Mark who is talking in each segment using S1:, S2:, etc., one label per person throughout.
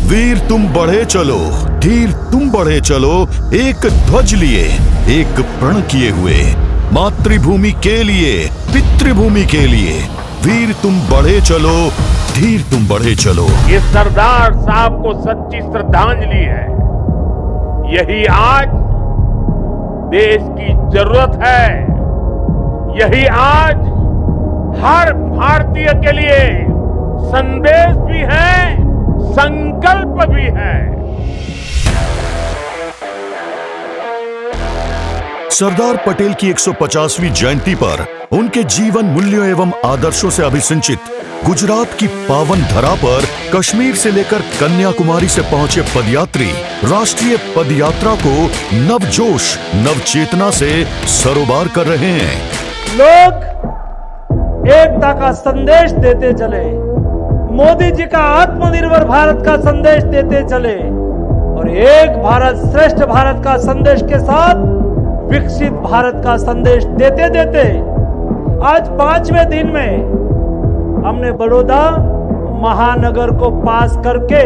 S1: वीर तुम बढ़े चलो, धीर तुम बढ़े चलो, एक ध्वज लिए, एक प्रण किए हुए, मातृभूमि के लिए, पितृभूमि के लिए। वीर तुम बढ़े चलो, धीर तुम बढ़े चलो।
S2: ये सरदार साहब को सच्ची श्रद्धांजलि है। यही आज देश की जरूरत है। यही आज हर भारतीय के लिए संदेश भी है, संकल्प भी है।
S1: सरदार पटेल की 150वीं जयंती पर उनके जीवन मूल्यों एवं आदर्शों से अभिसिंचित गुजरात की पावन धरा पर कश्मीर से लेकर कन्याकुमारी से पहुंचे पदयात्री राष्ट्रीय पदयात्रा को नवजोश, नवचेतना से सरोबार कर रहे हैं।
S3: लोग एकता का संदेश देते चले, मोदी जी का आत्मनिर्भर भारत का संदेश देते चले और एक भारत श्रेष्ठ भारत का संदेश के साथ विकसित भारत का संदेश देते देते आज 5वें दिन में हमने बड़ौदा महानगर को पास करके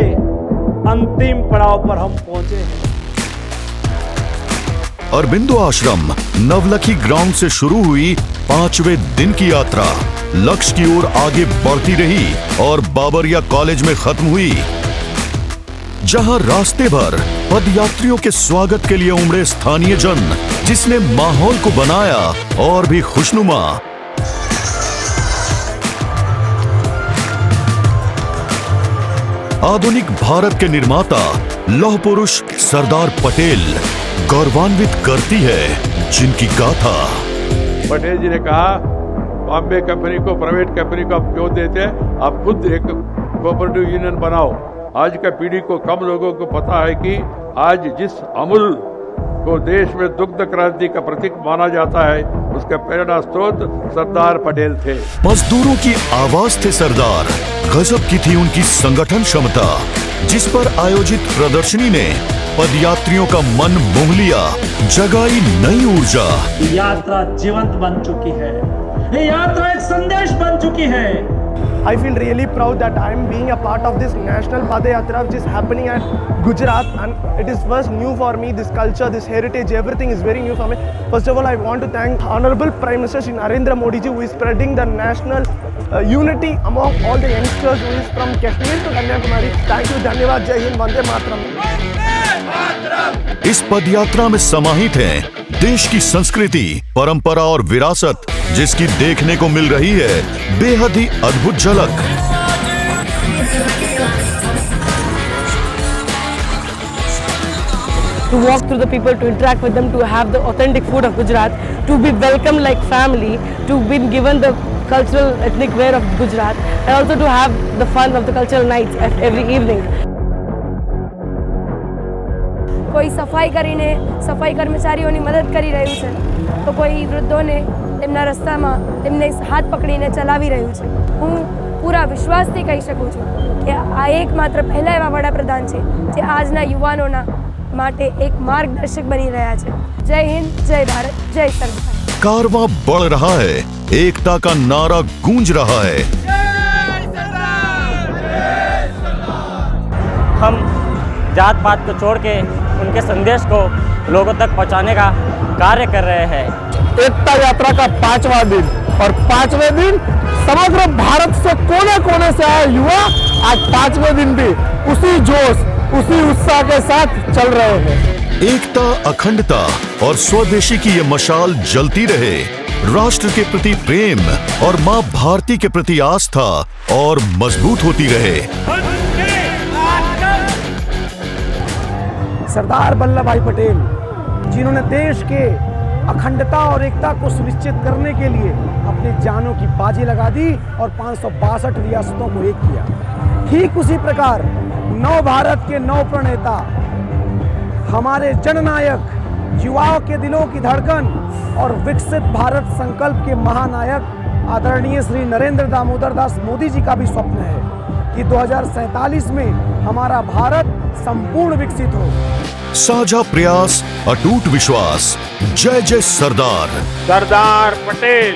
S3: अंतिम पड़ाव पर हम पहुंचे हैं।
S1: अरबिंदो आश्रम नवलखी ग्राउंड से शुरू हुई 5वें दिन की यात्रा लक्ष्य की ओर आगे बढ़ती रही और बाबरिया कॉलेज में खत्म हुई, जहां रास्ते भर पदयात्रियों के स्वागत के लिए उमड़े स्थानीय जन, जिसने माहौल को बनाया और भी खुशनुमा। आधुनिक भारत के निर्माता लौह पुरुष सरदार पटेल गौरवान्वित करती है जिनकी गाथा।
S4: पटेल जी ने कहा, बॉम्बे कंपनी को, प्राइवेट कंपनी को आप क्यों देते हैं, आप खुद एक कोऑपरेटिव यूनियन बनाओ। आज का पीढ़ी को कम लोगों को पता है कि आज जिस अमूल को देश में दुग्ध क्रांति का प्रतीक माना जाता है, उसका प्रेरणा स्रोत सरदार पटेल थे।
S1: मजदूरों की आवाज थे सरदार, गजब की थी उनकी संगठन क्षमता, जिस पर आयोजित प्रदर्शनी ने पदयात्रियों का मन मोह लिया, जगाई नई ऊर्जा।
S3: यात्रा जीवंत बन चुकी है, ये यात्रा एक संदेश बन चुकी है।
S5: I feel really proud that I am being a part of this national Padayatra which is happening at Gujarat, and it is first new for me. This culture, this heritage, everything is very new for me. First of all, I want to thank Honorable Prime Minister Shri Narendra Modi ji, who is spreading the national unity among all the youngsters who is from Kashmir to Kanyakumari. Thank you, धन्यवाद, जय हिंद, वंदे मातरम।
S1: इस पदयात्रा में समाहित है देश की संस्कृति, परंपरा और विरासत, जिसकी देखने को मिल रही है बेहद ही अद्भुत झलक।
S6: To walk through the people, to interact with them, to have the authentic food of Gujarat, to be welcomed like family, to be given the cultural ethnic wear of Gujarat, and also to have the fun of the cultural nights every evening.
S7: કોઈ સફાઈ કરીને સફાઈ કર્મચારીઓની મદદ કરી રહ્યું છે, તો કોઈ વૃદ્ધોને તેમના રસ્તામાં તેમને હાથ પકડીને ચલાવી રહ્યું છે। હું પૂરા વિશ્વાસથી કહી શકું છું કે આ એકમાત્ર પહેલા એવા વડાપ્રધાન છે જે આજના યુવાનોના માટે એક માર્ગદર્શક બની રહ્યા છે। જય હિન્દ, જય ભારત, જય સરદાર।
S1: कारवां बढ़ रहा है, एकता का नारा गूंज रहा है।
S8: हम जात पात को छोड़ के उनके संदेश को लोगों तक पहुंचाने का कार्य कर रहे हैं।
S5: एकता यात्रा का 5वां दिन और 5वें दिन समग्र भारत से कोने कोने से आए युवा आज 5वें दिन भी उसी जोश, उसी उत्साह के साथ चल रहे हैं।
S1: एकता, अखंडता और स्वदेशी की ये मशाल जलती रहे, राष्ट्र के प्रति प्रेम और माँ भारती के प्रति आस्था और मजबूत होती रहे।
S5: सरदार वल्लभ भाई पटेल, जिन्होंने देश के अखंडता और एकता को सुनिश्चित करने के लिए अपनी जानों की बाजी लगा दी और 562 रियासतों को एक किया। ठीक उसी प्रकार नव भारत के नव प्रणेता, हमारे जननायक, युवाओं के दिलों की धड़कन और विकसित भारत संकल्प के महानायक आदरणीय श्री नरेंद्र दामोदर दास मोदी जी का भी स्वप्न है कि 2047 में हमारा भारत संपूर्ण विकसित हो।
S1: साझा प्रयास, अटूट विश्वास। जय जय सरदार।
S2: सरदार पटेल।